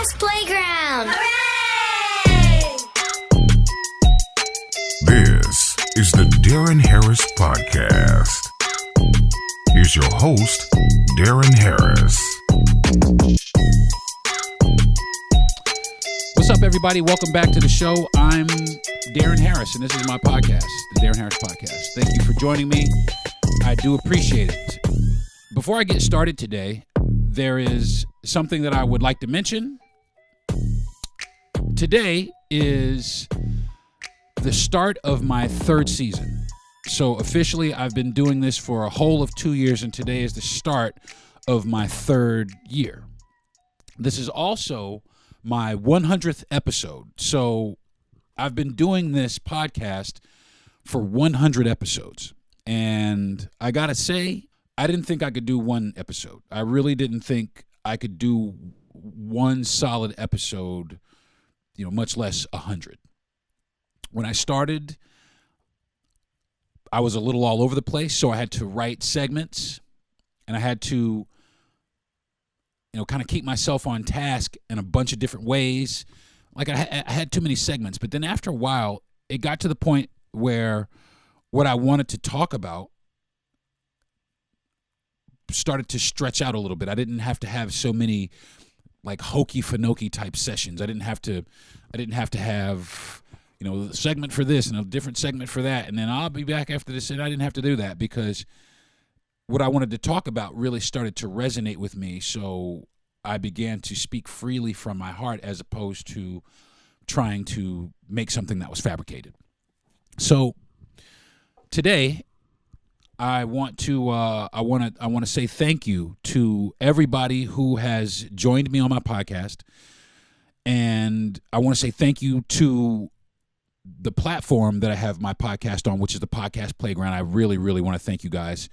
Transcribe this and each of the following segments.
Harris Playground. Hooray! This is the Deron Harris Podcast. Here's your host, Deron Harris. What's up, everybody? Welcome back to the show. I'm Deron Harris, and this is my podcast, the Deron Harris Podcast. Thank you for joining me. I do appreciate it. Before I get started today, there is something that I would like to mention. Today is the start of my third season. So officially, I've been doing this for a whole of 2 years, and today is the start of my third year. This is also my 100th episode. So I've been doing this podcast for 100 episodes. And I got to say, I didn't think I could do one episode. I really didn't think I could do one solid episode, much less 100. When I started, I was a little all over the place, so I had to write segments, and I had to, kind of keep myself on task in a bunch of different ways. Like I had too many segments, but then after a while, it got to the point where what I wanted to talk about started to stretch out a little bit. I didn't have to have so many like hokey fanoky type sessions. I didn't have to have a segment for this and a different segment for that, and then I'll be back after this. And I didn't have to do that because what I wanted to talk about really started to resonate with me. So I began to speak freely from my heart as opposed to trying to make something that was fabricated. So today, I want to say thank you to everybody who has joined me on my podcast, and I want to say thank you to the platform that I have my podcast on, which is the Podcast Playground. I really, really want to thank you guys,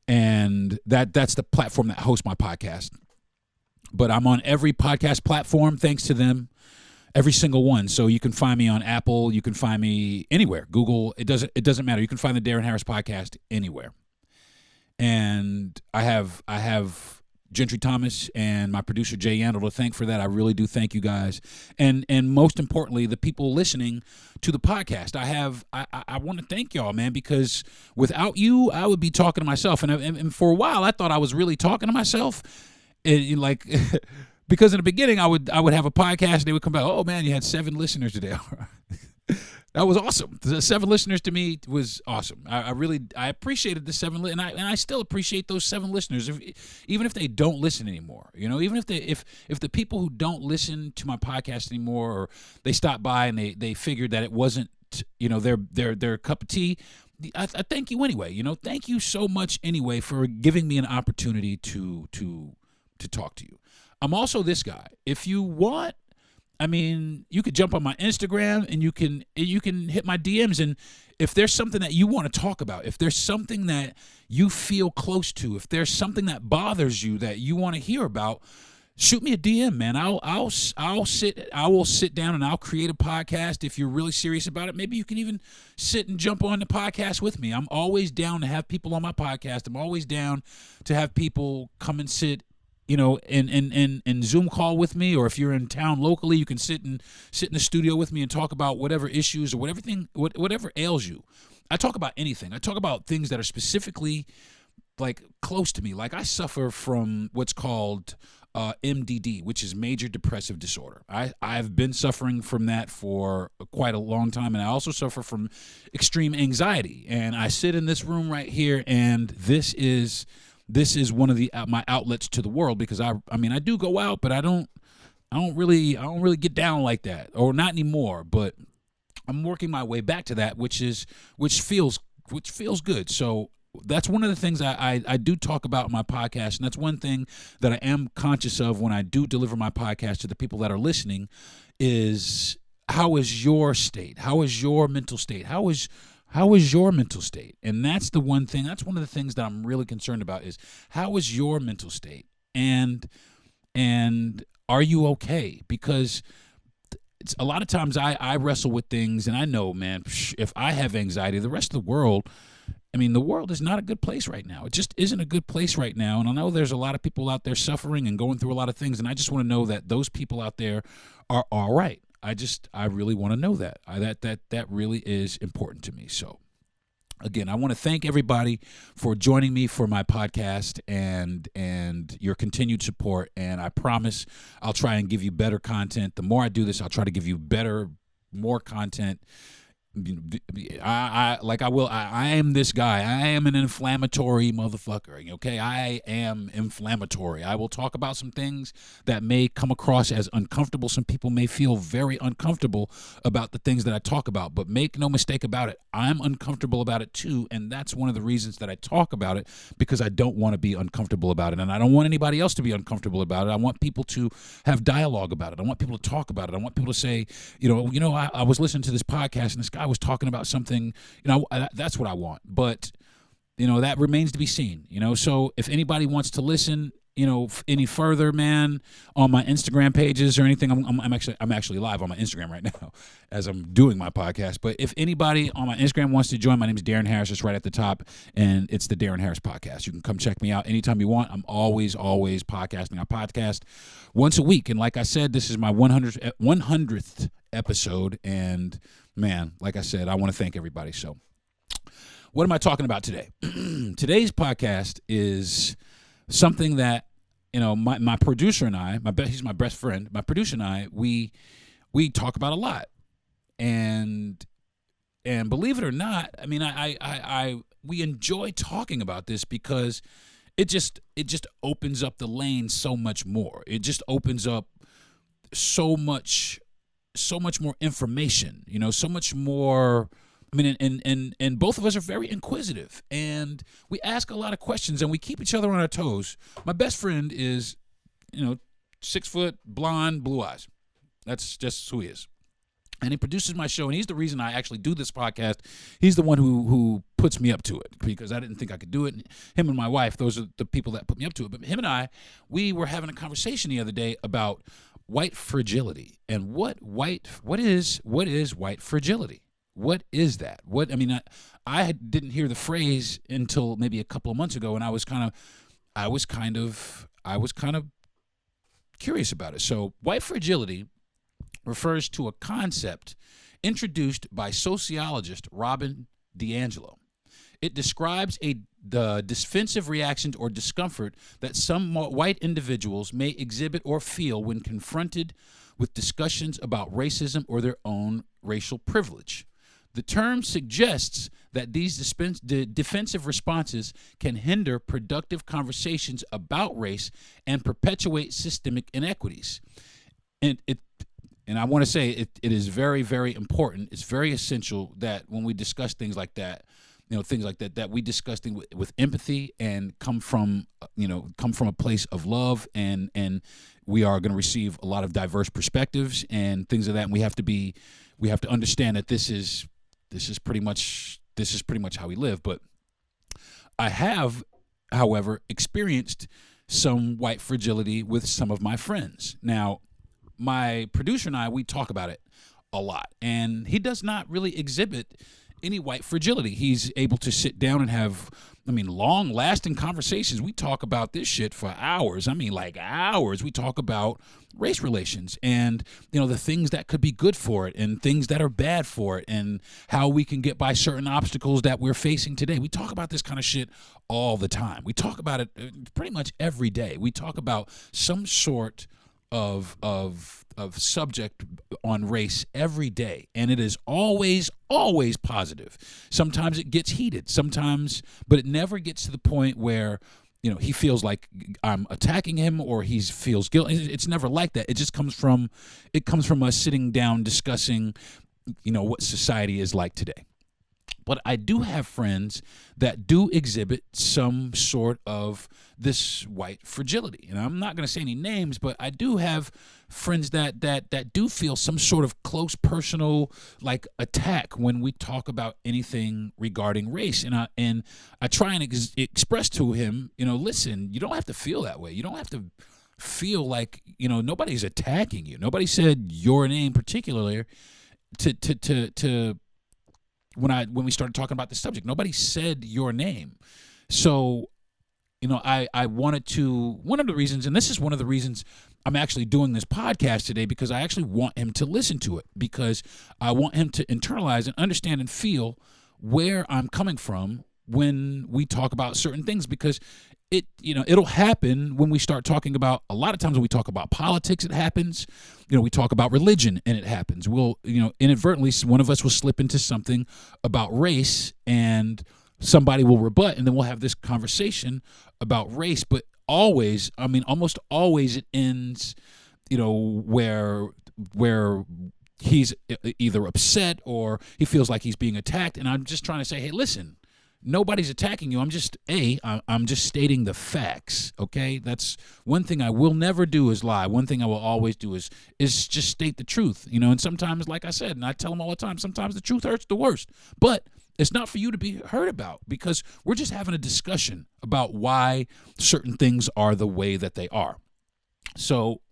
and that's the platform that hosts my podcast. But I'm on every podcast platform thanks to them. Every single one. So you can find me on Apple. You can find me anywhere. Google. It doesn't matter. You can find the Deron Harris Podcast anywhere. And I have Gentry Thomas and my producer Jay Yandel to thank for that. I really do thank you guys. And most importantly, the people listening to the podcast. I want to thank y'all, man, because without you, I would be talking to myself. And for a while, I thought I was really talking to myself. Because in the beginning, I would have a podcast, and they would come back, oh, man, you had 7 listeners today. That was awesome. The 7 listeners to me was awesome. I appreciated the 7, and I still appreciate those 7 listeners, even if they don't listen anymore. Even if the people who don't listen to my podcast anymore, or they stop by and they figured that it wasn't their cup of tea, I thank you anyway. Thank you so much anyway for giving me an opportunity to talk to you. I'm also this guy. If you want, you could jump on my Instagram and you can hit my DMs, and if there's something that you want to talk about, if there's something that you feel close to, if there's something that bothers you that you want to hear about, shoot me a DM, man. I will sit down and I'll create a podcast. If you're really serious about it, maybe you can even sit and jump on the podcast with me. I'm always down to have people on my podcast. I'm always down to have people come and sit in Zoom call with me, or if you're in town locally, you can sit in the studio with me and talk about whatever issues or whatever ails you. I talk about anything. I talk about things that are specifically like close to me. Like I suffer from what's called MDD, which is major depressive disorder. I've been suffering from that for quite a long time, and I also suffer from extreme anxiety. And I sit in this room right here, and this is one of my outlets to the world, because I do go out, but I don't really get down like that, or not anymore. But I'm working my way back to that, which feels good. So that's one of the things I do talk about in my podcast, and that's one thing that I am conscious of when I do deliver my podcast to the people that are listening is, how is your state? How is your mental state? How is your mental state? And that's the one thing, that's one of the things that I'm really concerned about is, how is your mental state? And are you okay? Because it's a lot of times I wrestle with things, and I know, man, if I have anxiety, the rest of the world I mean, the world is not a good place right now. It just isn't a good place right now. And I know there's a lot of people out there suffering and going through a lot of things. And I just want to know that those people out there are all right. I really want to know that. That really is important to me. So, again, I want to thank everybody for joining me for my podcast and your continued support. And I promise I'll try and give you better content. The more I do this, I'll try to give you more content. I am this guy. I am an inflammatory motherfucker. Okay, I am inflammatory. I will talk about some things that may come across as uncomfortable. Some people may feel very uncomfortable about the things that I talk about, but make no mistake about it, I'm uncomfortable about it too, and that's one of the reasons that I talk about it, because I don't want to be uncomfortable about it, and I don't want anybody else to be uncomfortable about it. I want people to have dialogue about it. I want people to talk about it. I want people to say, I was listening to this podcast and this guy was talking about something, that's what I want. But, that remains to be seen, So if anybody wants to listen, any further, man, on my Instagram pages or anything, I'm actually live on my Instagram right now as I'm doing my podcast. But if anybody on my Instagram wants to join, my name is Deron Harris. It's right at the top, and it's the Deron Harris Podcast. You can come check me out anytime you want. I'm always podcasting. I podcast once a week, and like I said, this is my 100th episode, and man, like I said, I want to thank everybody. So what am I talking about today? Today's podcast is something that, my producer and I, he's my best friend, my producer and I, we talk about a lot. And believe it or not, I mean, we enjoy talking about this because it just opens up the lane so much more. It just opens up so much more information, so much more. I mean, and both of us are very inquisitive, and we ask a lot of questions, and we keep each other on our toes. My best friend is, 6 foot, blonde, blue eyes. That's just who he is. And he produces my show, and he's the reason I actually do this podcast. He's the one who puts me up to it, because I didn't think I could do it. And him and my wife, those are the people that put me up to it. But him and I, we were having a conversation the other day about white fragility and what is white fragility. What is that? I didn't hear the phrase until maybe a couple of months ago, and I was kind of curious about it. So, white fragility refers to a concept introduced by sociologist Robin DiAngelo. It describes the defensive reactions or discomfort that some white individuals may exhibit or feel when confronted with discussions about racism or their own racial privilege. The term suggests that these defensive responses can hinder productive conversations about race and perpetuate systemic inequities. And I want to say it is very, very important. It's very essential that when we discuss things like that, that we discuss things with empathy and come from a place of love, and we are going to receive a lot of diverse perspectives and things of that. And we have to understand that this is pretty much how we live. But I have, however, experienced some white fragility with some of my friends. Now, my producer and I, we talk about it a lot, and he does not really exhibit any white fragility. He's able to sit down and have, long-lasting conversations. We talk about this shit for hours. Hours. We talk about race relations and, the things that could be good for it and things that are bad for it and how we can get by certain obstacles that we're facing today. We talk about this kind of shit all the time. We talk about it pretty much every day. We talk about some sort of subject on race every day, and it is always positive. Sometimes it gets heated, but it never gets to the point where he feels like I'm attacking him or he feels guilty. It's never like that. It just comes from us sitting down discussing what society is like today. But I do have friends that do exhibit some sort of this white fragility. And I'm not going to say any names, but I do have friends that do feel some sort of close personal attack when we talk about anything regarding race. And I try and express to him, listen, you don't have to feel that way. You don't have to feel like, nobody's attacking you. Nobody said your name particularly to when we started talking about the subject. Nobody said your name. So, I wanted to, one of the reasons, and this is one of the reasons I'm actually doing this podcast today, because I actually want him to listen to it, because I want him to internalize and understand and feel where I'm coming from when we talk about certain things, because it'll happen when we start talking about, a lot of times when we talk about politics, it happens. We talk about religion and it happens. We'll, inadvertently, one of us will slip into something about race and somebody will rebut, and then we'll have this conversation about race. But always, almost always it ends, where he's either upset or he feels like he's being attacked. And I'm just trying to say, hey, listen, nobody's attacking you. I'm just stating the facts. Okay, that's one thing I will never do is lie. One thing I will always do is just state the truth. And sometimes, like I said, and I tell them all the time, sometimes the truth hurts the worst. But it's not for you to be heard about, because we're just having a discussion about why certain things are the way that they are. So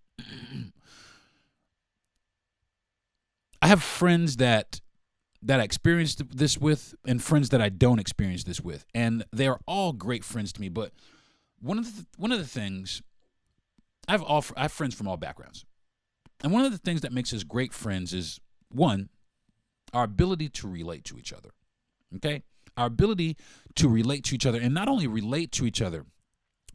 I have friends that I experienced this with, and friends that I don't experience this with, and they're all great friends to me. But one of the things, I have friends from all backgrounds, and one of the things that makes us great friends is, one, our ability to relate to each other. Okay, our ability to relate to each other, and not only relate to each other,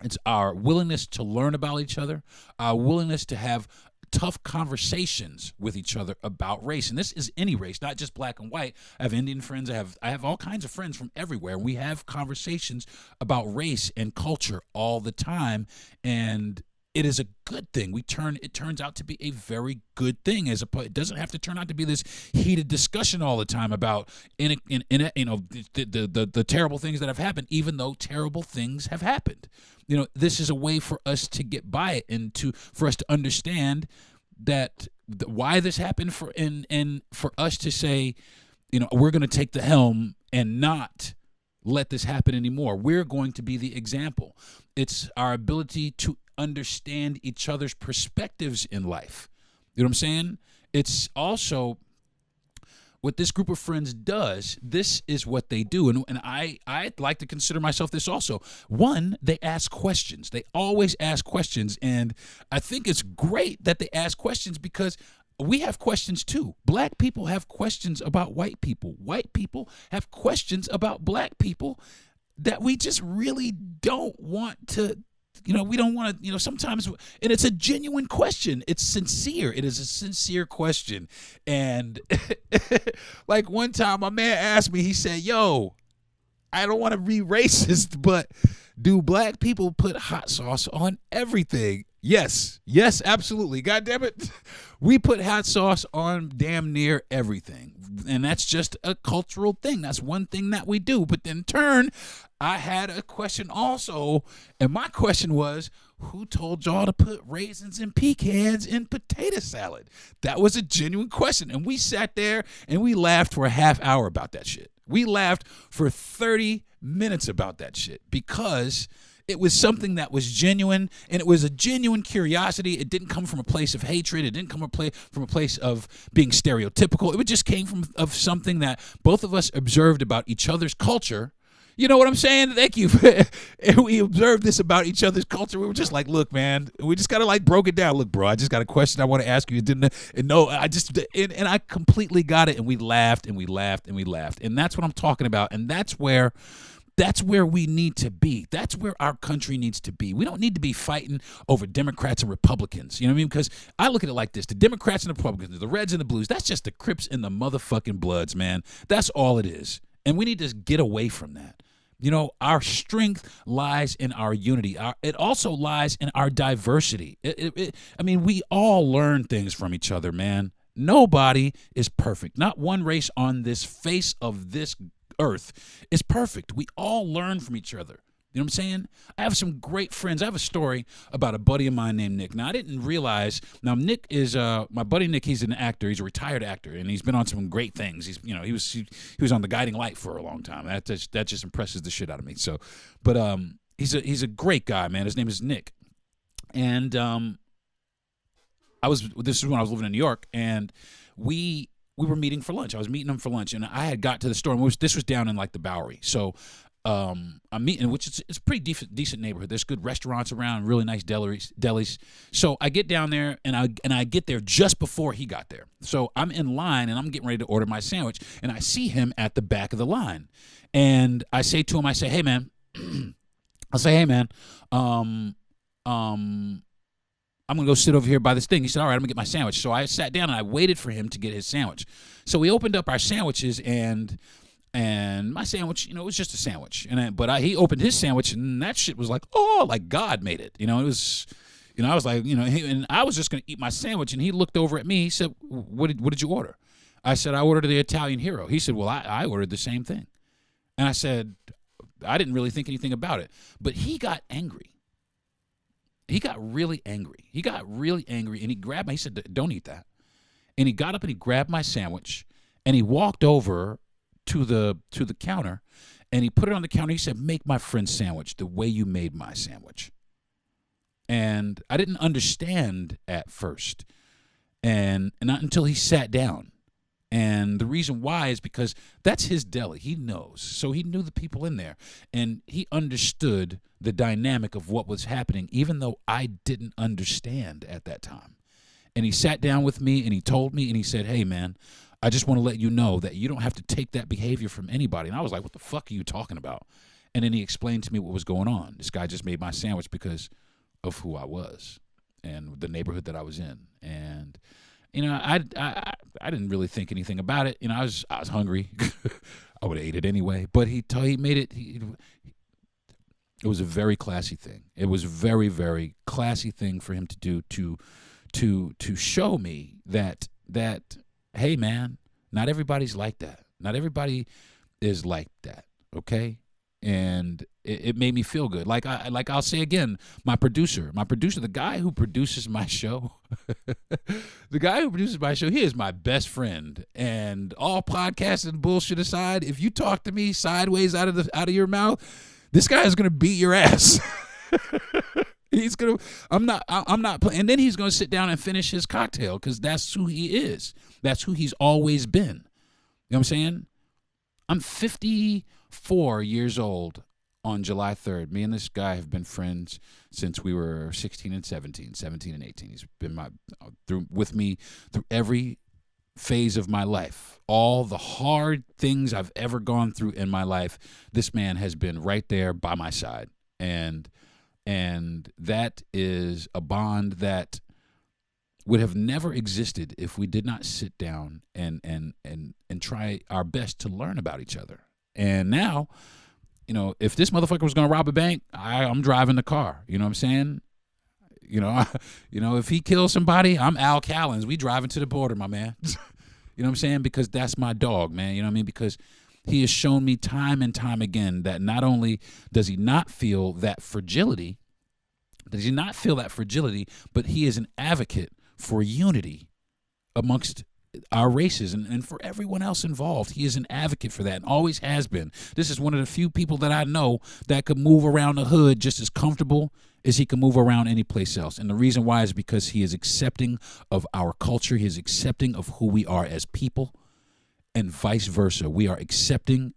it's our willingness to learn about each other, our willingness to have tough conversations with each other about race. And this is any race, not just black and white. I have Indian friends. I have all kinds of friends from everywhere. We have conversations about race and culture all the time, and it is a good thing. It turns out to be a very good thing. It doesn't have to turn out to be this heated discussion all the time about the terrible things that have happened, even though terrible things have happened. This is a way for us to get by it, and for us to understand that why this happened, and for us to say, we're going to take the helm and not let this happen anymore. We're going to be the example. It's our ability to understand each other's perspectives in life. You know what I'm saying? It's also what this group of friends does. This is what they do. And I like to consider myself this also. One, they ask questions. They always ask questions. And I think it's great that they ask questions, because we have questions too. Black people have questions about white people. White people have questions about black people that we just really don't want to, we don't want to, sometimes, and it's a genuine question. It's sincere. It is a sincere question. And like one time, my man asked me, he said, yo, I don't want to be racist, but do black people put hot sauce on everything? Yes, absolutely. God damn it. We put hot sauce on damn near everything. And that's just a cultural thing. That's one thing that we do. But in turn, I had a question also. And my question was, who told y'all to put raisins and pecans in potato salad? That was a genuine question. And we sat there and we laughed for a half hour about that shit. We laughed for 30 minutes about that shit, because it was something that was genuine, and it was a genuine curiosity. It didn't come from a place of hatred. It didn't come from a place of being stereotypical. It just came from something that both of us observed about each other's culture. You know what I'm saying? Thank you. And we observed this about each other's culture. We were just like, look, man, we just kind of like broke it down. Look, bro, I just got a question I want to ask you. And I completely got it. And we laughed and we laughed and we laughed. And that's what I'm talking about. And that's where we need to be. That's where our country needs to be. We don't need to be fighting over Democrats and Republicans. You know what I mean? Because I look at it like this. The Democrats and the Republicans, the Reds and the Blues, that's just the Crips and the motherfucking Bloods, man. That's all it is. And we need to get away from that. Our strength lies in our unity. It also lies in our diversity. We all learn things from each other, man. Nobody is perfect. Not one race on this face of this earth is perfect. We all learn from each other. You know what I'm saying? I have some great friends. I have a story about a buddy of mine named Nick. Now, I didn't realize. Now, Nick is my buddy Nick. He's an actor. He's a retired actor, and he's been on some great things. He was on The Guiding Light for a long time. That just impresses the shit out of me. So, but he's a great guy, man. His name is Nick, and this is when I was living in New York, and we we were meeting for lunch. I was meeting him for lunch, and I had got to the store. And this was down in like the Bowery, so I'm meeting, which is it's a pretty decent neighborhood. There's good restaurants around, really nice delis. So I get down there, and I get there just before he got there. So I'm in line, and I'm getting ready to order my sandwich, and I see him at the back of the line, and I say to him, I say, "Hey man," I'm going to go sit over here by this thing. He said, all right, I'm going to get my sandwich. So I sat down and I waited for him to get his sandwich. So we opened up our sandwiches, and my sandwich, it was just a sandwich. But he opened his sandwich, and that shit was like, oh, like God made it. It was, I was like, and I was just going to eat my sandwich, and he looked over at me. He said, what did you order? I said, I ordered the Italian Hero. He said, well, I ordered the same thing. And I said, I didn't really think anything about it. But he got angry. He got really angry. And he grabbed me. He said, don't eat that. And he got up and he grabbed my sandwich, and he walked over to the counter, and he put it on the counter. He said, make my friend's sandwich the way you made my sandwich. And I didn't understand at first, and not until he sat down. And the reason why is because that's his deli. He knows. So he knew the people in there, and he understood the dynamic of what was happening, even though I didn't understand at that time. And he sat down with me, and he told me, and he said, hey, man, I just want to let you know that you don't have to take that behavior from anybody. And I was like, what the fuck are you talking about? And then he explained to me what was going on. This guy just made my sandwich because of who I was and the neighborhood that I was in. And I didn't really think anything about it. I was hungry. I would have ate it anyway. But he made it. It was a very classy thing. It was a very, very classy thing for him to do to show me that hey man, not everybody's like that. Not everybody is like that. Okay. And it made me feel good. Like I'll say again, my producer, the guy who produces my show, he is my best friend. And all podcasting bullshit aside, if you talk to me sideways out of your mouth, this guy is gonna beat your ass. I'm not playing. And then he's gonna sit down and finish his cocktail because that's who he is. That's who he's always been. You know what I'm saying? I'm 54 years old on July 3rd. Me and this guy have been friends since we were 16 and 17 and 18. He's been with me through every phase of my life. All the hard things I've ever gone through in my life, this man has been right there by my side. And that is a bond that would have never existed if we did not sit down and try our best to learn about each other. And now, if this motherfucker was going to rob a bank, I'm driving the car. You know what I'm saying? If he kills somebody, I'm Al Callens. We driving to the border, my man. You know what I'm saying? Because that's my dog, man. You know what I mean? Because he has shown me time and time again that not only does he not feel that fragility, but he is an advocate for unity amongst our races and for everyone else involved. He is an advocate for that and always has been. This is one of the few people that I know that could move around the hood just as comfortable as he can move around any place else. And the reason why is because he is accepting of our culture. He is accepting of who we are as people, and vice versa. We are accepting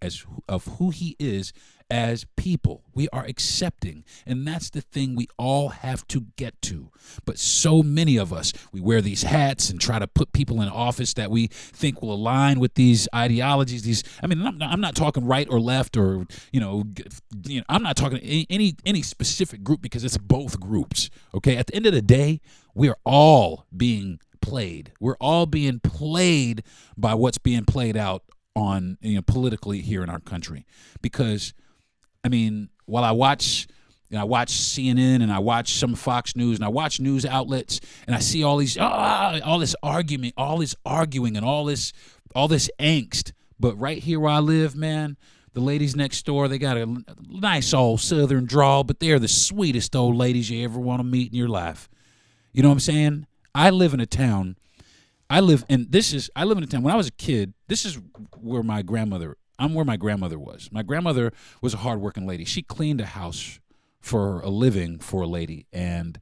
of who he is as people. We are accepting, and that's the thing we all have to get to. But so many of us, we wear these hats and try to put people in office that we think will align with these ideologies. I'm not talking right or left, or I'm not talking any specific group, because it's both groups. Okay, at the end of the day, we are all being played. We're all being played by what's being played out on politically here in our country. Because while I watch CNN and I watch some Fox News and I watch news outlets and I see all this arguing and all this angst, but right here where I live, man, the ladies next door, they got a nice old southern drawl, but they're the sweetest old ladies you ever want to meet in your life. You know what I'm saying? I live in a town. When I was a kid, this is where my grandmother was. My grandmother was a hardworking lady. She cleaned a house for a living for a lady. And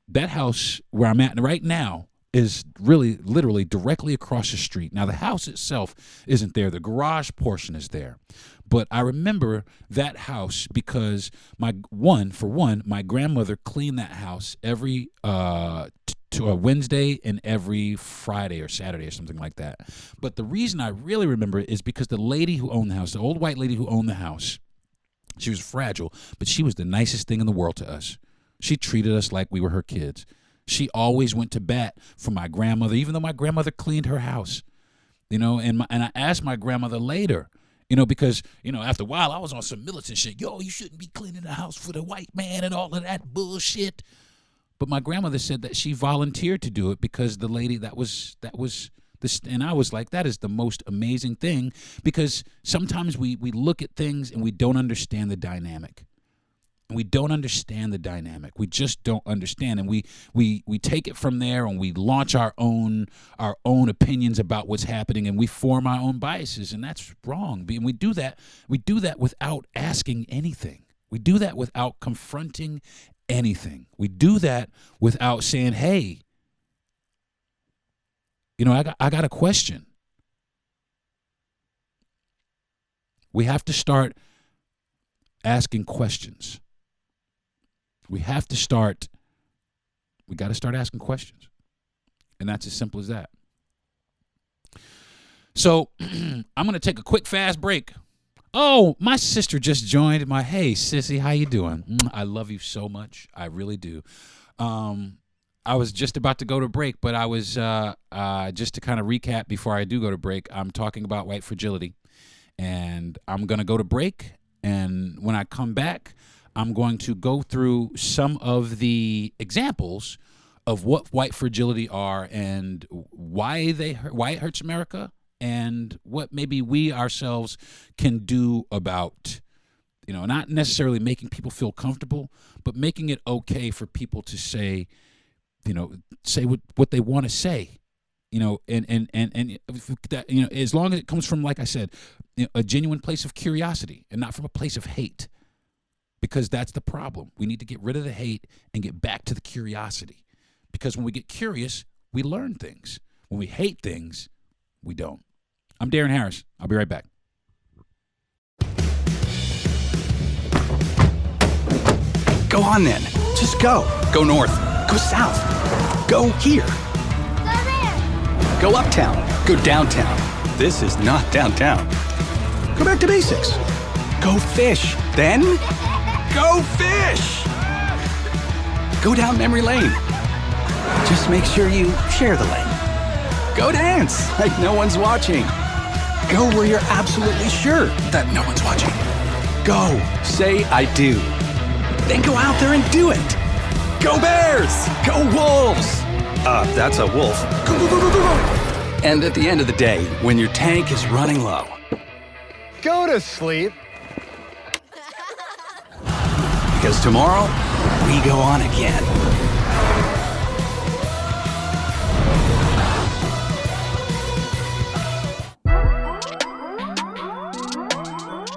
that house where I'm at right now is really literally directly across the street. Now, the house itself isn't there. The garage portion is there. But I remember that house because my grandmother cleaned that house every to a Wednesday and every Friday or Saturday or something like that. But the reason I really remember it is because the lady who owned the house, the old white lady who owned the house, she was fragile, but she was the nicest thing in the world to us. She treated us like we were her kids. She always went to bat for my grandmother, even though my grandmother cleaned her house, and I asked my grandmother later, because, after a while I was on some militant shit. Yo, you shouldn't be cleaning the house for the white man and all of that bullshit. But my grandmother said that she volunteered to do it because the lady that was this, and I was like, that is the most amazing thing, because sometimes we look at things and we don't understand the dynamic. We don't understand the dynamic. We just don't understand, and we take it from there, and we launch our own opinions about what's happening, and we form our own biases, and that's wrong. And we do that without asking anything. We do that without confronting anything. We do that without saying, "Hey, I got a question." We have to start asking questions. We got to start asking questions. And that's as simple as that. So I'm going to take a quick, fast break. Oh, my sister just joined. Hey, sissy, how you doing? I love you so much. I really do. I was just about to go to break, but I was, just to kind of recap before I do go to break, I'm talking about white fragility. And I'm going to go to break. And when I come back, I'm going to go through some of the examples of what white fragility are and why it hurts America, and what maybe we ourselves can do about, not necessarily making people feel comfortable, but making it okay for people to say, say what they want to say, and that, as long as it comes from, like I said, a genuine place of curiosity and not from a place of hate. Because that's the problem. We need to get rid of the hate and get back to the curiosity. Because when we get curious, we learn things. When we hate things, we don't. I'm Deron Harris. I'll be right back. Go on then. Just go. Go north. Go south. Go here. Go there. Go uptown. Go downtown. This is not downtown. Go back to basics. Go fish. Then go fish. Go down memory lane. Just make sure you share the lane. Go dance like no one's watching. Go where you're absolutely sure that no one's watching. Go say I do. Then go out there and do it. Go Bears. Go Wolves. That's a wolf. Go, go, go, go, go, go. And at the end of the day, when your tank is running low, Go to sleep. because tomorrow, we go on again.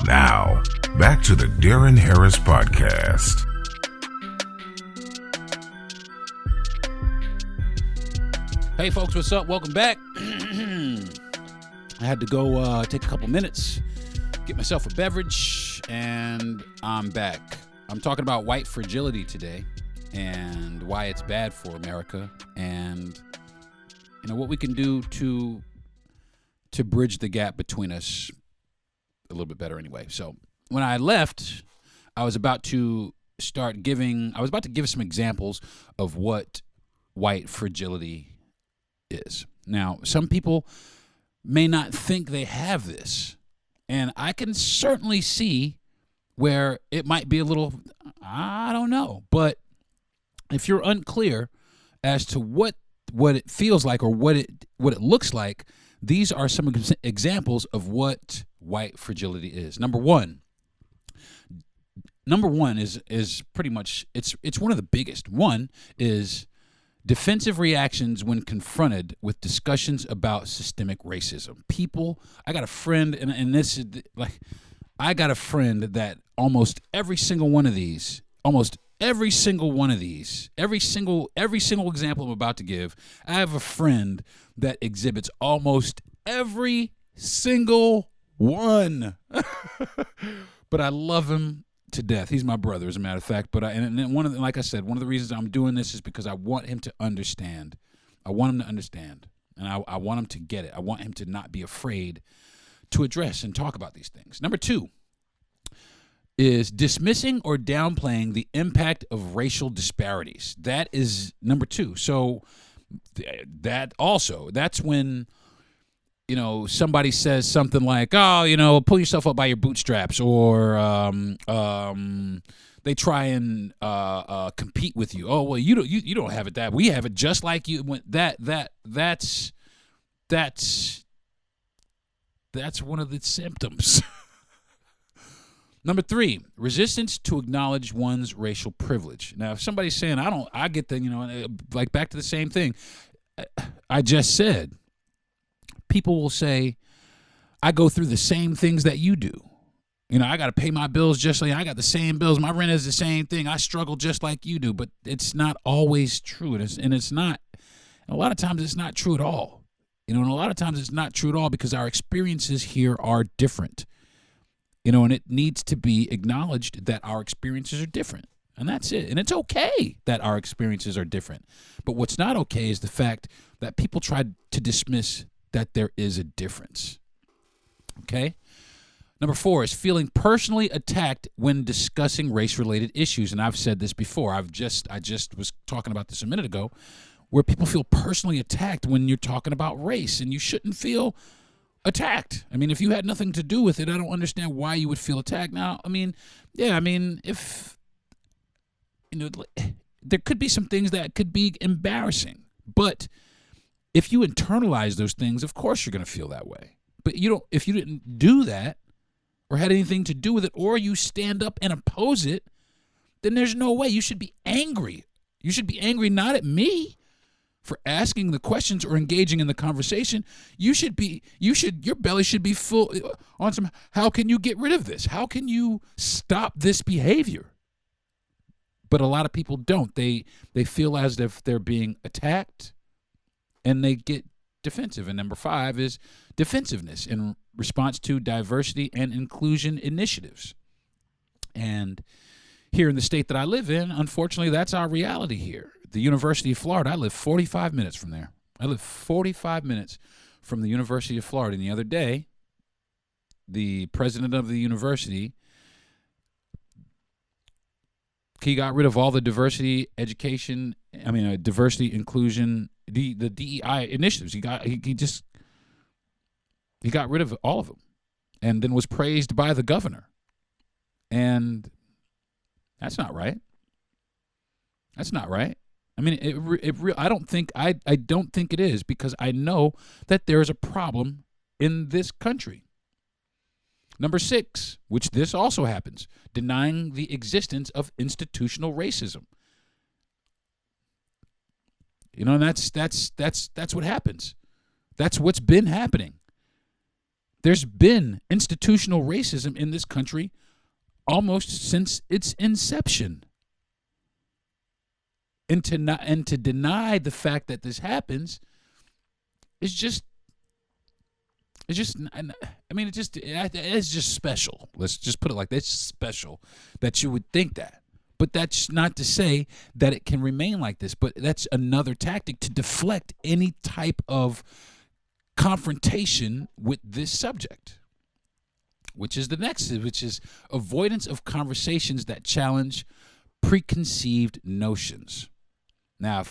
Now, back to the Deron Harris Podcast. Hey, folks, what's up? Welcome back. I had to go take a couple minutes, get myself a beverage, and I'm back. I'm talking about white fragility today and why it's bad for America, and what we can do to bridge the gap between us a little bit better anyway. So when I left, I was about to give some examples of what white fragility is. Now, some people may not think they have this, and I can certainly see where it might be a little, I don't know. But if you're unclear as to what it feels like or what it looks like, these are some examples of what white fragility is. Number one is pretty much, it's one of the biggest. One is defensive reactions when confronted with discussions about systemic racism. I got a friend, and this is like, I got a friend that almost every single one of these, almost every single one of these, every single example I'm about to give, I have a friend that exhibits almost every single one. But I love him to death. He's my brother, as a matter of fact. But like I said, one of the reasons I'm doing this is because I want him to understand. I want him to understand, and I want him to get it. I want him to not be afraid to address and talk about these things. Number 2 is dismissing or downplaying the impact of racial disparities. That is number 2. So that's when, somebody says something like, oh, pull yourself up by your bootstraps, or they try and compete with you. Oh, well, you don't have it that. We have it just like you. That's one of the symptoms. Number 3, resistance to acknowledge one's racial privilege. Now, if somebody's saying, I get the, like back to the same thing I just said, people will say, I go through the same things that you do. I got to pay my bills just like I got the same bills. My rent is the same thing. I struggle just like you do, but it's not always true. And it's not, a lot of times it's not true at all. And a lot of times it's not true at all because our experiences here are different. And it needs to be acknowledged that our experiences are different. And that's it. And it's okay that our experiences are different. But what's not okay is the fact that people try to dismiss that there is a difference. Okay? Number 4 is feeling personally attacked when discussing race-related issues. And I've said this before. I just was talking about this a minute ago, where people feel personally attacked when you're talking about race, and you shouldn't feel attacked. I mean, if you had nothing to do with it, I don't understand why you would feel attacked. Now, if there could be some things that could be embarrassing, but if you internalize those things, of course you're going to feel that way. But if you didn't do that or had anything to do with it, or you stand up and oppose it, then there's no way. You should be angry. You should be angry not at me for asking the questions or engaging in the conversation. Your belly should be full on some, how can you get rid of this? How can you stop this behavior? But a lot of people don't. They feel as if they're being attacked, and they get defensive. And number 5 is defensiveness in response to diversity and inclusion initiatives. And here in the state that I live in, unfortunately, that's our reality here. The University of Florida, I live 45 minutes from there. I live 45 minutes from the University of Florida. And the other day, the president of the university, he got rid of all the diversity inclusion, the DEI initiatives. He got rid of all of them, and then was praised by the governor. And that's not right. That's not right. I mean, I don't think it is, because I know that there is a problem in this country. Number 6, which this also happens, denying the existence of institutional racism. And that's what happens. That's what's been happening. There's been institutional racism in this country almost since its inception. And to deny the fact that this happens is just, it's just special. Let's just put it like that. It's special that you would think that. But that's not to say that it can remain like this. But that's another tactic to deflect any type of confrontation with this subject, which is the next, which is avoidance of conversations that challenge preconceived notions. Now,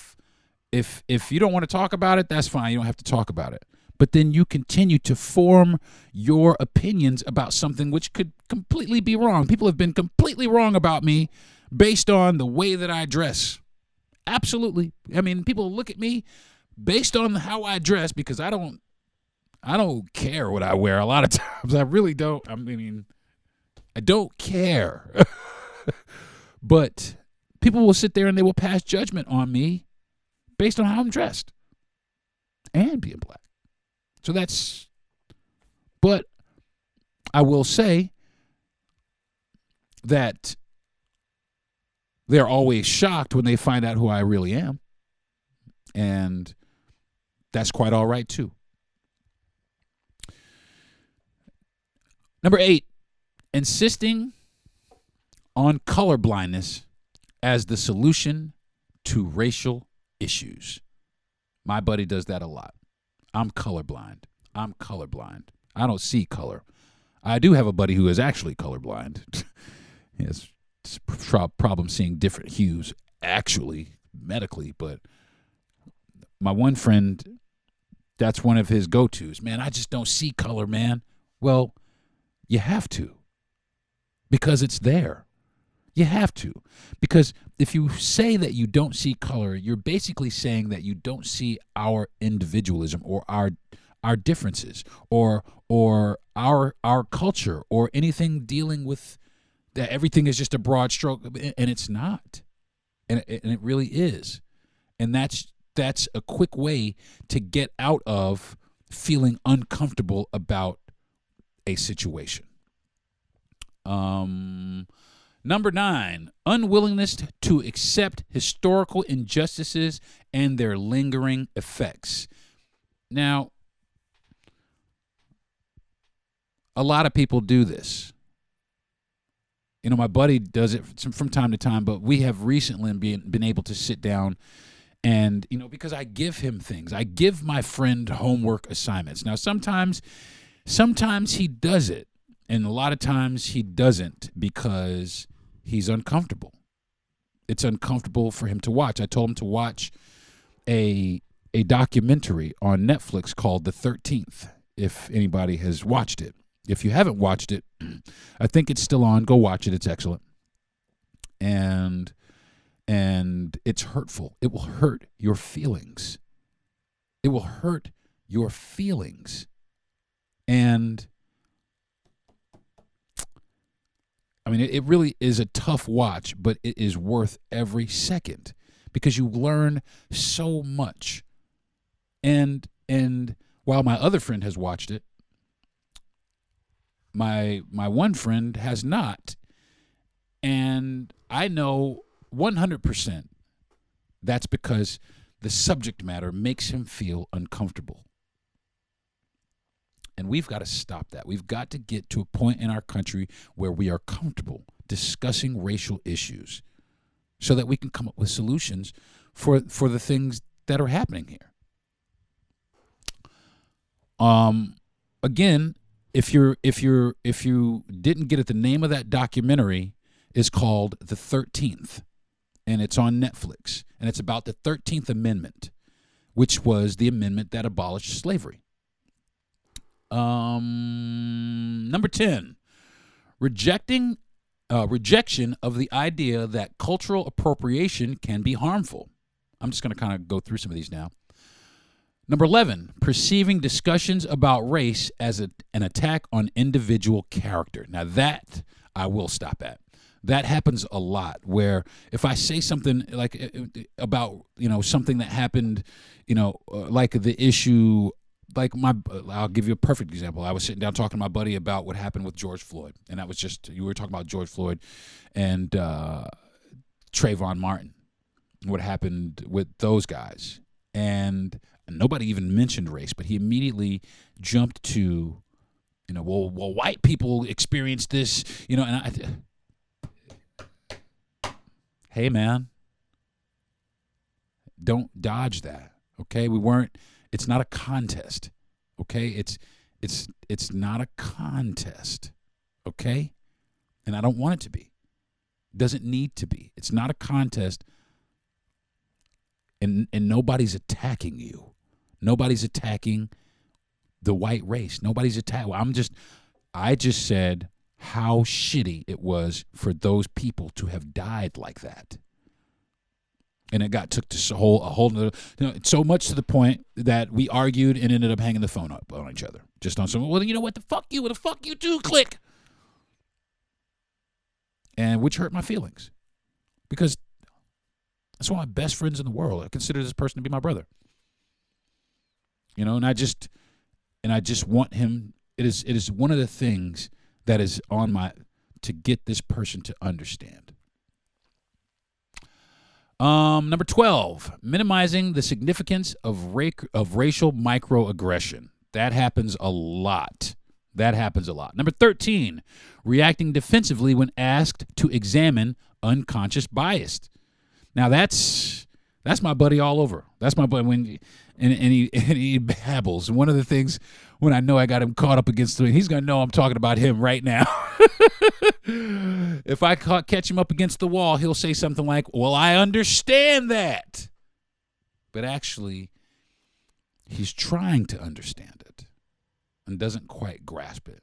if you don't want to talk about it, that's fine. You don't have to talk about it. But then you continue to form your opinions about something which could completely be wrong. People have been completely wrong about me based on the way that I dress. Absolutely. I mean, people look at me based on how I dress, because I don't care what I wear a lot of times. I really don't. I mean, I don't care. But people will sit there and they will pass judgment on me based on how I'm dressed and being black. So but I will say that they're always shocked when they find out who I really am. And that's quite all right, too. Number 8, insisting on colorblindness as the solution to racial issues. My buddy does that a lot. I'm colorblind. I don't see color. I do have a buddy who is actually colorblind. He has problem seeing different hues, actually, medically. But my one friend, that's one of his go-tos. Man, I just don't see color, man. Well, you have to, because it's there. You have to. Because if you say that you don't see color, you're basically saying that you don't see our individualism or our differences or our culture or anything dealing with that. Everything is just a broad stroke, and it's not. And it really is. And that's a quick way to get out of feeling uncomfortable about a situation. Number 9, unwillingness to accept historical injustices and their lingering effects. Now, a lot of people do this. You know, my buddy does it from time to time, but we have recently been able to sit down and, you know, because I give him things. I give my friend homework assignments. Now, sometimes he does it, and a lot of times he doesn't because he's uncomfortable. It's uncomfortable for him to watch. I told him to watch a documentary on Netflix called The 13th, if anybody has watched it. If you haven't watched it, I think it's still on. Go watch it. It's excellent. And it's hurtful. It will hurt your feelings. It will hurt your feelings. And I mean, it really is a tough watch, but it is worth every second because you learn so much. And while my other friend has watched it, my one friend has not. And I know 100% that's because the subject matter makes him feel uncomfortable. And we've got to stop that. We've got to get to a point in our country where we are comfortable discussing racial issues so that we can come up with solutions for the things that are happening here. Again, if you didn't get it, the name of that documentary is called The 13th, and it's on Netflix, and it's about the 13th Amendment, which was the amendment that abolished slavery. Number 10, rejection of the idea that cultural appropriation can be harmful. I'm just going to kind of go through some of these now. Number 11, perceiving discussions about race as an attack on individual character. Now that I will stop at. That happens a lot where if I say something like about, you know, something that happened, you know, like the issue, like I'll give you a perfect example. I was sitting down talking to my buddy about what happened with George Floyd. And that was just, you were talking about George Floyd and Trayvon Martin, what happened with those guys. And nobody even mentioned race, but he immediately jumped to, you know, well, white people experienced this, you know, and hey, man, don't dodge that, okay? It's not a contest, okay? It's not a contest, okay? And I don't want it to be. It doesn't need to be. It's not a contest, and nobody's attacking you. Nobody's attacking the white race. Nobody's attacking. I just said how shitty it was for those people to have died like that. And it took to a whole nother, you know, so much to the point that we argued and ended up hanging the phone up on each other. Just on some, well, you know what, the fuck you too, click. And which hurt my feelings. Because that's one of my best friends in the world. I consider this person to be my brother. You know, and I just want him, it is one of the things that is on to get this person to understand. Number 12, minimizing the significance of racial microaggression. That happens a lot. Number 13, reacting defensively when asked to examine unconscious bias. Now that's my buddy all over. That's my buddy and he babbles. And one of the things when I know I got him caught up against the, he's gonna know I'm talking about him right now. If I catch him up against the wall, he'll say something like, "Well, I understand that," but actually, he's trying to understand it and doesn't quite grasp it.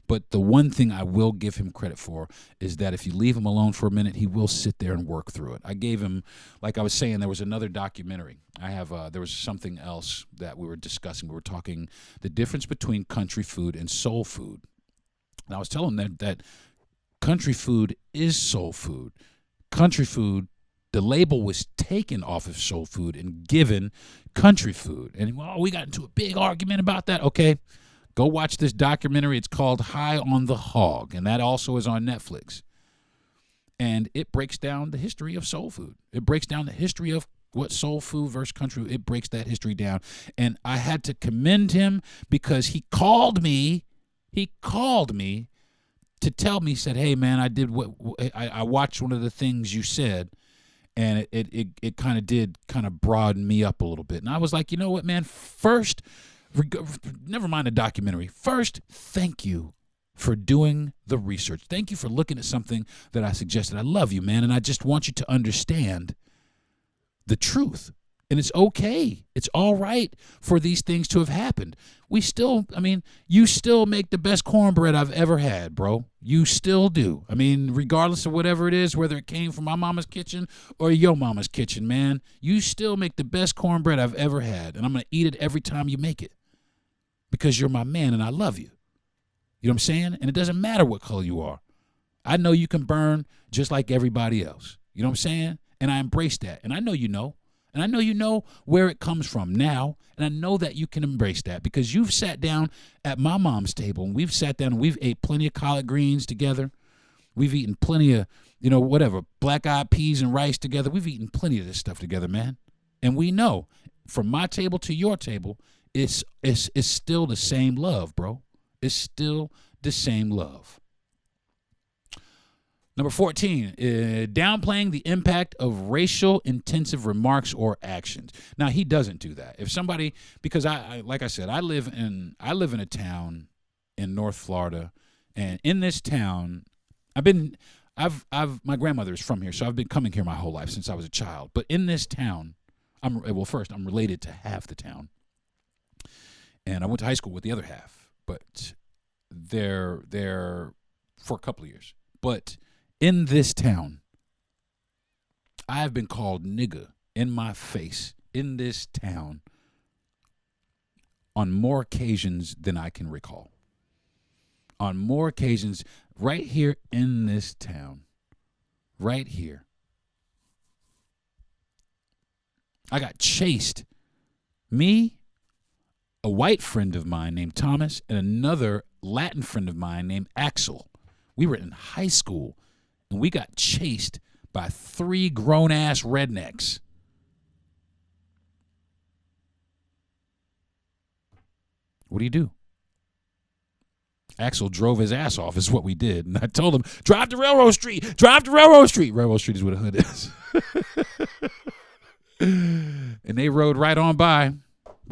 But the one thing I will give him credit for is that if you leave him alone for a minute, he will sit there and work through it. I gave him, like I was saying, there was another documentary. There was something else that we were discussing. We were talking the difference between country food and soul food. And I was telling them that country food is soul food. Country food, the label was taken off of soul food and given country food. And we got into a big argument about that. Okay. Go watch this documentary. It's called High on the Hog, and that also is on Netflix. And it breaks down the history of soul food. It breaks down the history of what soul food versus country. It breaks that history down. And I had to commend him because he called me to tell me, said, "Hey, man, I watched one of the things you said, and it kind of broadened me up a little bit." And I was like, you know what, man, first, never mind the documentary. First, thank you for doing the research. Thank you for looking at something that I suggested. I love you, man, and I just want you to understand the truth. And it's okay. It's all right for these things to have happened. You still make the best cornbread I've ever had, bro. You still do. Regardless of whatever it is, whether it came from my mama's kitchen or your mama's kitchen, man, you still make the best cornbread I've ever had. And I'm going to eat it every time you make it because you're my man and I love you. You know what I'm saying? And it doesn't matter what color you are. I know you can burn just like everybody else. You know what I'm saying? And I embrace that. And I know you know. And I know you know where it comes from now, and I know that you can embrace that because you've sat down at my mom's table, and we've sat down and we've ate plenty of collard greens together. We've eaten plenty of, black-eyed peas and rice together. We've eaten plenty of this stuff together, man. And we know from my table to your table, it's still the same love, bro. It's still the same love. Number 14, downplaying the impact of racial intensive remarks or actions. Now, he doesn't do that. If somebody, because I like I said, I live in a town in North Florida, and in this town, my grandmother is from here, so I've been coming here my whole life since I was a child. But in this town, I'm related to half the town, and I went to high school with the other half, but they're for a couple of years, but. In this town, I have been called nigga in my face in this town on more occasions than I can recall. On more occasions, right here in this town, right here. I got chased. Me, a white friend of mine named Thomas, and another Latin friend of mine named Axel. We were in high school. And we got chased by 3 grown-ass rednecks. What do? Axel drove his ass off is what we did. And I told him, drive to Railroad Street. Drive to Railroad Street. Railroad Street is where the hood is. And they rode right on by.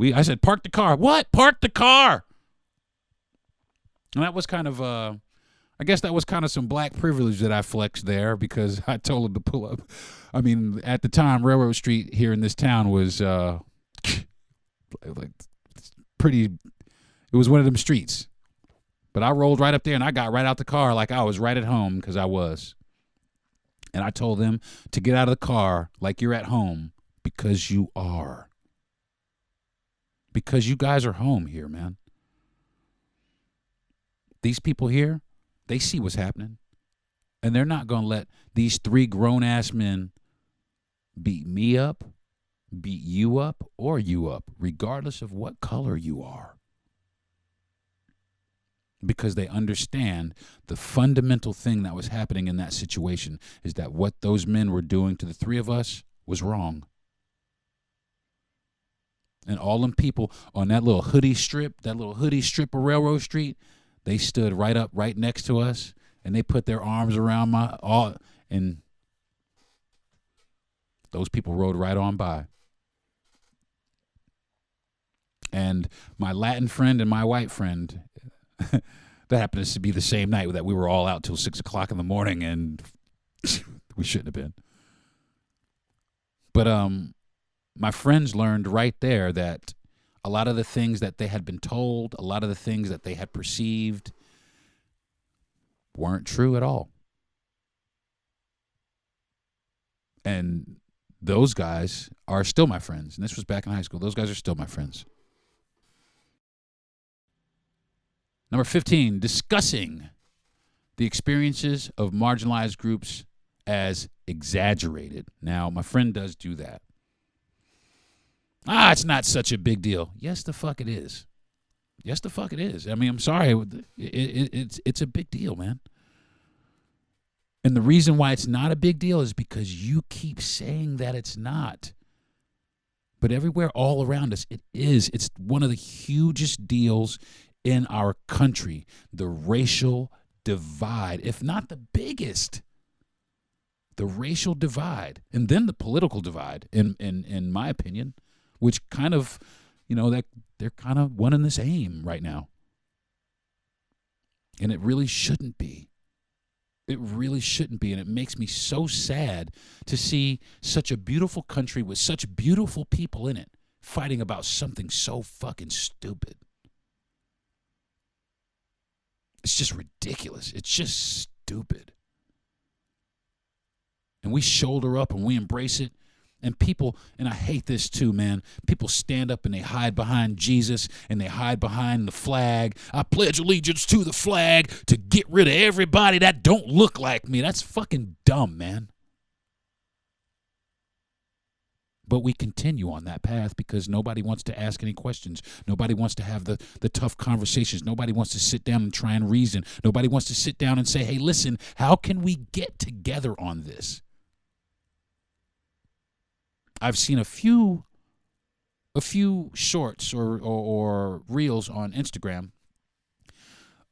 I said, park the car. What? Park the car. And that was kind of... I guess that was kind of some black privilege that I flexed there because I told him to pull up. At the time, Railroad Street here in this town was pretty. It was one of them streets. But I rolled right up there and I got right out the car like I was right at home because I was. And I told them to get out of the car like you're at home because you are. Because you guys are home here, man. These people here. They see what's happening, and they're not going to let these 3 grown-ass men beat me up, beat you up, or you up, regardless of what color you are. because they understand the fundamental thing that was happening in that situation is that what those men were doing to the three of us was wrong. And all them people on that little hoodie strip of Railroad Street, they stood right next to us, and they put their arms around and those people rode right on by. And my Latin friend and my white friend, that happened to be the same night that we were all out till 6 o'clock in the morning, and we shouldn't have been. But my friends learned right there that a lot of the things that they had been told, a lot of the things that they had perceived weren't true at all. And those guys are still my friends. And this was back in high school. Those guys are still my friends. Number 15, discussing the experiences of marginalized groups as exaggerated. Now, my friend does do that. It's not such a big deal. Yes, the fuck it is. Yes, the fuck it is. I mean, I'm sorry. It's a big deal, man. And the reason why it's not a big deal is because you keep saying that it's not. But everywhere all around us, it is. It's one of the hugest deals in our country, the racial divide, if not the biggest. The racial divide, and then the political divide, in my opinion, which kind of, that they're kind of one and the same right now. And it really shouldn't be. It really shouldn't be. And it makes me so sad to see such a beautiful country with such beautiful people in it fighting about something so fucking stupid. It's just ridiculous. It's just stupid. And we shoulder up and we embrace it. And people, and I hate this too, man, people stand up and they hide behind Jesus and they hide behind the flag. I pledge allegiance to the flag to get rid of everybody that don't look like me. That's fucking dumb, man. But we continue on that path because nobody wants to ask any questions. Nobody wants to have the tough conversations. Nobody wants to sit down and try and reason. Nobody wants to sit down and say, hey, listen, how can we get together on this? I've seen a few shorts or reels on Instagram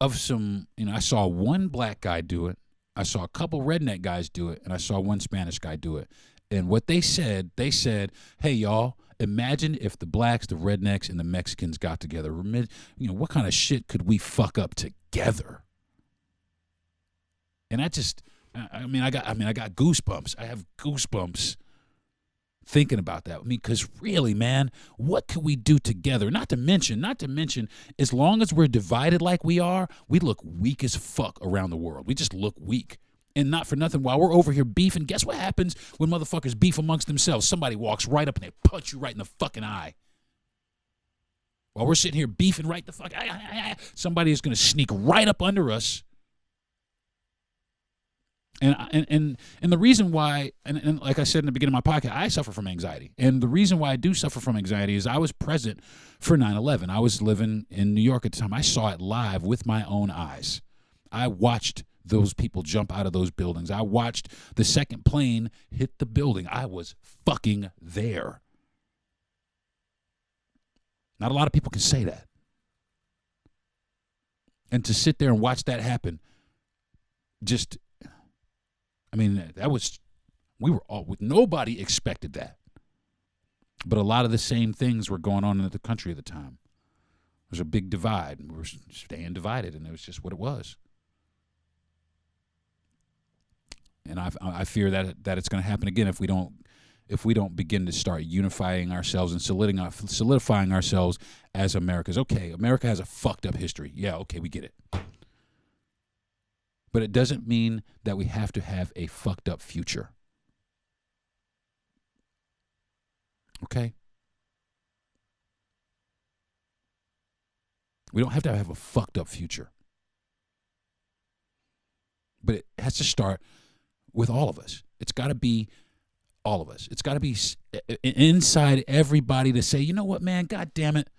of some, I saw one black guy do it. I saw a couple redneck guys do it, and I saw one Spanish guy do it. And what they said, hey, y'all, imagine if the blacks, the rednecks, and the Mexicans got together. What kind of shit could we fuck up together? And I got goosebumps. I have goosebumps thinking about that. Because really, man, what could we do together? Not to mention, as long as we're divided like we are, we look weak as fuck around the world. We just look weak. And not for nothing, while we're over here beefing, guess what happens when motherfuckers beef amongst themselves? Somebody walks right up and they punch you right in the fucking eye. While we're sitting here beefing right the fuck, somebody is going to sneak right up under us. And the reason why, and like I said in the beginning of my podcast, I suffer from anxiety. And the reason why I do suffer from anxiety is I was present for 9/11. I was living in New York at the time. I saw it live with my own eyes. I watched those people jump out of those buildings. I watched the second plane hit the building. I was fucking there. Not a lot of people can say that. And to sit there and watch that happen, nobody expected that. But a lot of the same things were going on in the country at the time. There was a big divide, and we were staying divided, and it was just what it was. And I fear that it's going to happen again if we don't begin to start unifying ourselves and solidifying ourselves as Americans. Okay, America has a fucked up history. Yeah, okay, we get it. But it doesn't mean that we have to have a fucked up future. Okay? We don't have to have a fucked up future. But it has to start with all of us. It's got to be all of us. It's got to be inside everybody to say, you know what, man, God damn it.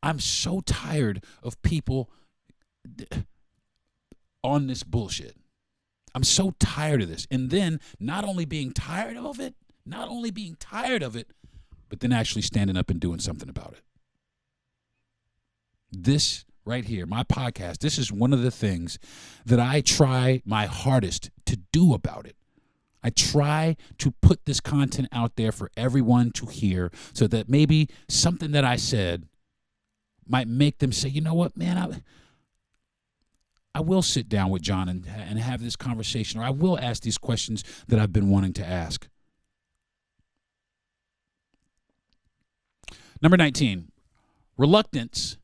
I'm so tired of people on this bullshit. I'm so tired of this. And then not only being tired of it, but then actually standing up and doing something about it. This right here, my podcast, this is one of the things that I try my hardest to do about it. I try to put this content out there for everyone to hear so that maybe something that I said might make them say, you know what, man, I will sit down with John and have this conversation, or I will ask these questions that I've been wanting to ask. Number 19, reluctance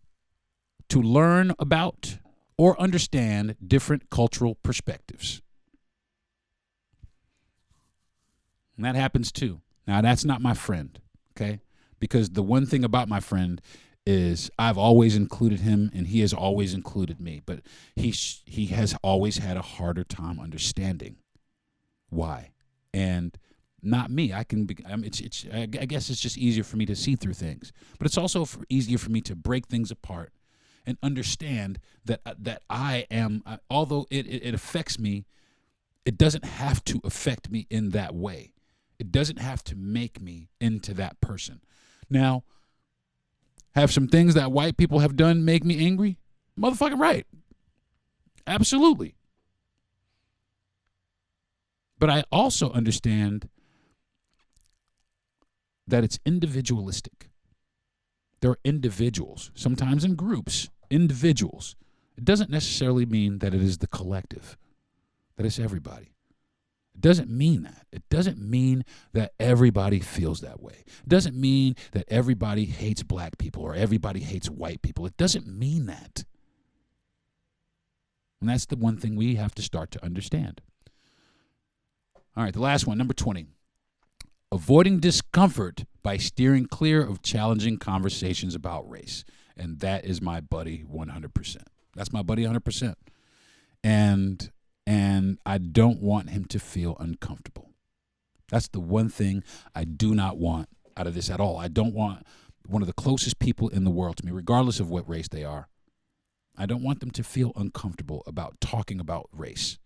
to learn about or understand different cultural perspectives. And that happens too. Now, that's not my friend, okay? Because the one thing about my friend is I've always included him and he has always included me, but he has always had a harder time understanding why. And not me. I guess it's just easier for me to see through things, but it's also easier for me to break things apart and understand that I am, although it affects me, it doesn't have to affect me in that way. It doesn't have to make me into that person. Now, have some things that white people have done make me angry? Motherfucking right. Absolutely. But I also understand that it's individualistic. There are individuals, sometimes in groups, individuals. It doesn't necessarily mean that it is the collective, that it's everybody. It doesn't mean that. It doesn't mean that everybody feels that way. It doesn't mean that everybody hates black people or everybody hates white people. It doesn't mean that. And that's the one thing we have to start to understand. All right, the last one, number 20. Avoiding discomfort by steering clear of challenging conversations about race. And that is my buddy 100%. That's my buddy 100%. And I don't want him to feel uncomfortable. That's the one thing I do not want out of this at all. I don't want one of the closest people in the world to me, regardless of what race they are. I don't want them to feel uncomfortable about talking about race,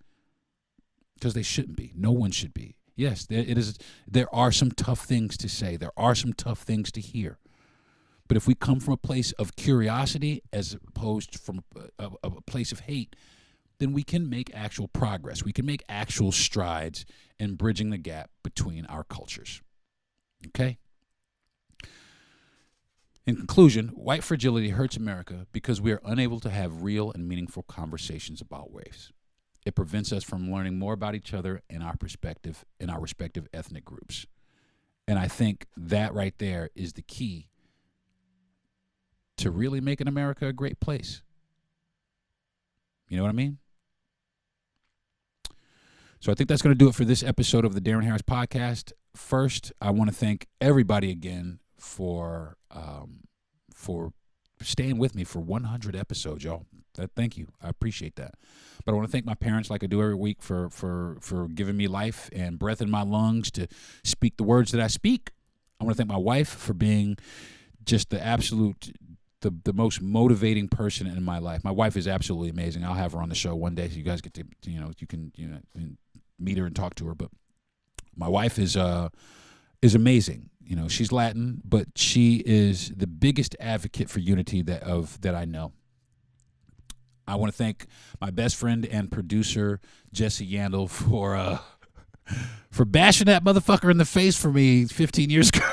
because they shouldn't be. No one should be. Yes, there are some tough things to say. There are some tough things to hear. But if we come from a place of curiosity as opposed from a place of hate, then we can make actual progress. We can make actual strides in bridging the gap between our cultures. Okay? In conclusion, white fragility hurts America because we are unable to have real and meaningful conversations about race. It prevents us from learning more about each other and our perspective in our respective ethnic groups. And I think that right there is the key to really making America a great place. You know what I mean? So I think that's going to do it for this episode of the Deron Harris Podcast. First, I want to thank everybody again for staying with me for 100 episodes, y'all. Thank you. I appreciate that. But I want to thank my parents, like I do every week, for giving me life and breath in my lungs to speak the words that I speak. I want to thank my wife for being just the absolute, the most motivating person in my life. My wife is absolutely amazing. I'll have her on the show one day so you guys get to, you can meet her and talk to her. But my wife is amazing. She's Latin, but she is the biggest advocate for unity that I know. I want to thank my best friend and producer, Jesse Yandel, for bashing that motherfucker in the face for me 15 years ago.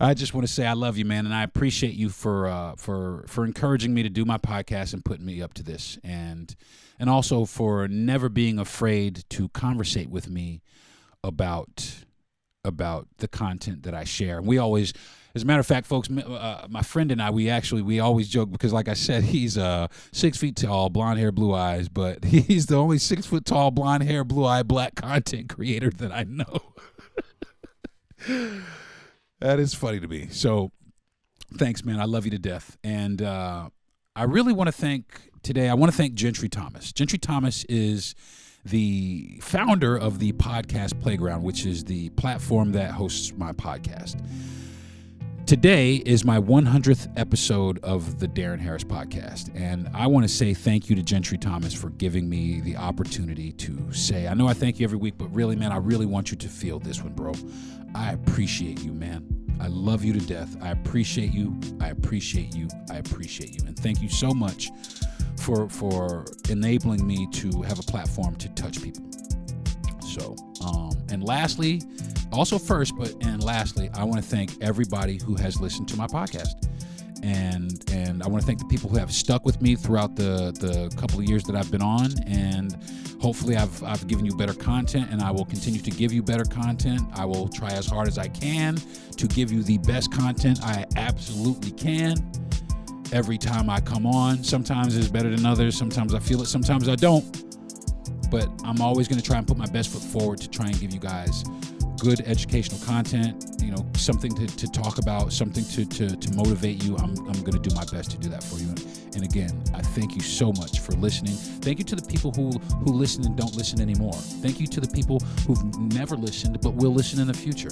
I just want to say I love you, man, and I appreciate you for encouraging me to do my podcast and putting me up to this, and also for never being afraid to conversate with me about the content that I share. And we always, as a matter of fact, folks, my friend and I, we always joke because, like I said, he's 6 feet tall, blonde hair, blue eyes, but he's the only 6 foot tall, blonde hair, blue eye, black content creator that I know. That is funny to me. So thanks, man. I love you to death. And I really want to thank Gentry Thomas. Gentry Thomas is the founder of the Podcast Playground, which is the platform that hosts my podcast. Today is my 100th episode of the Deron Harris Podcast, and I want to say thank you to Gentry Thomas for giving me the opportunity to say, I know I thank you every week, but really, man, I really want you to feel this one, bro. I appreciate you, man. I love you to death. I appreciate you. I appreciate you. I appreciate you. And thank you so much for enabling me to have a platform to touch people. So, and lastly, I want to thank everybody who has listened to my podcast. And I want to thank the people who have stuck with me throughout the couple of years that I've been on. And hopefully I've given you better content, and I will continue to give you better content. I will try as hard as I can to give you the best content I absolutely can. Every time I come on, sometimes it's better than others. Sometimes I feel it, sometimes I don't. But I'm always going to try and put my best foot forward to try and give you guys good educational content, something to talk about, something to motivate you. I'm going to do my best to do that for you. And again, I thank you so much for listening. Thank you to the people who listen and don't listen anymore. Thank you to the people who've never listened but will listen in the future.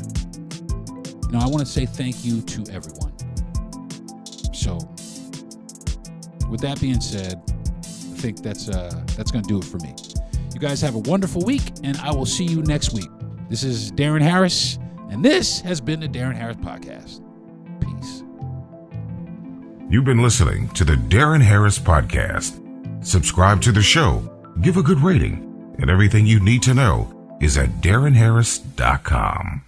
I want to say thank you to everyone. So, with that being said, I think that's going to do it for me. You guys have a wonderful week, and I will see you next week. This is Deron Harris, and this has been the Deron Harris Podcast. Peace. You've been listening to the Deron Harris Podcast. Subscribe to the show, give a good rating, and everything you need to know is at DeronHarris.com.